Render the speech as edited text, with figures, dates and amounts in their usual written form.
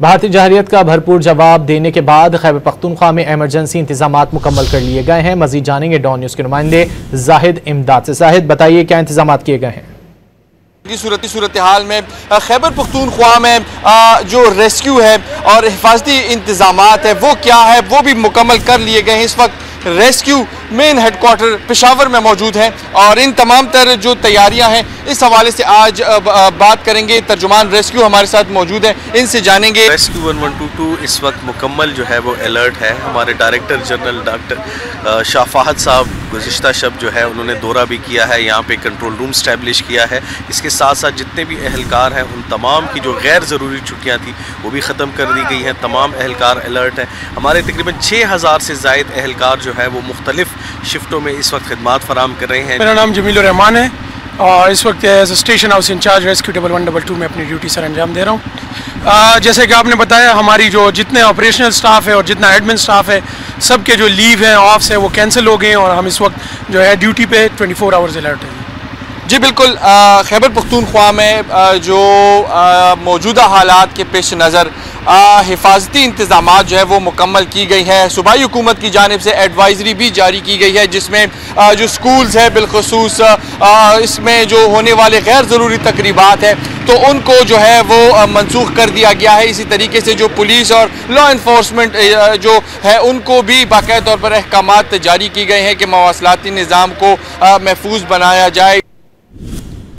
भारतीय जहरियत का भरपूर जवाब देने के बाद खैबर पख्तूनख्वा में इमरजेंसी इंतजामात मुकम्मल कर लिए गए हैं। मजीद जानेंगे डॉन न्यूज़ के नुमाइंदे जाहिद इमदाद से। जाहिद, बताइए क्या इंतजामात किए गए हैं? सूरत हाल में खैबर पख्तूनख्वा में जो रेस्क्यू है और हिफाजती इंतजामात है वो क्या है वो भी मुकम्मल कर लिए गए हैं। इस वक्त रेस्क्यू मेन हेडक्वार्टर पेशावर में मौजूद है और इन तमाम तर जो तैयारियां हैं इस हवाले से आज बात करेंगे। तर्जुमान रेस्क्यू हमारे साथ मौजूद है, इनसे जानेंगे। रेस्क्यू 1122 इस वक्त मुकम्मल जो है वो अलर्ट है। हमारे director general doctor Shah Fahad साहब गुज़िश्ता शब जो है उन्होंने दौरा भी किया है, यहाँ पे कंट्रोल रूम स्टैब्लिश किया है। इसके साथ साथ जितने भी अहलकार हैं उन तमाम की जो गैर ज़रूरी छुट्टियाँ थी वो भी ख़त्म कर दी गई हैं। तमाम अहलकार अलर्ट हैं। हमारे तकरीबन 6000 से ज़ायद अहलकार जो है वो मुख्तलिफ शिफ्टों में इस वक्त खिदमात फराम कर रहे हैं। मेरा नाम जमीलुर रहमान है और इस वक्त as station house in charge rescue 1122 में अपनी ड्यूटी सर अंजाम दे रहा हूँ। जैसे कि आपने बताया, हमारी जो जितने ऑपरेशनल स्टाफ है और जितना एडमिन स्टाफ है सब के जो लीव हैं, ऑफ्स हैं, वो कैंसिल हो गए हैं और हम इस वक्त जो है ड्यूटी पे 24 आवर्स अलर्ट है। जी बिल्कुल, खैबर पख्तूनख्वा में जो मौजूदा हालात के पेश नज़र हिफाजती इंतजामात जो है वो मुकम्मल की गई है। सूबाई हुकूमत की जानिब से एडवाइजरी भी जारी की गई है जिसमें जो स्कूल्स है बिलखसूस इसमें जो होने वाले गैर ज़रूरी तकरीबात है तो उनको जो है वो मनसूख कर दिया गया है। इसी तरीके से जो पुलिस और लॉ इन्फोर्समेंट जो है उनको भी बाकायदा तौर पर अहकामात जारी की गए हैं कि मवासलाती निज़ाम को महफूज बनाया जाए।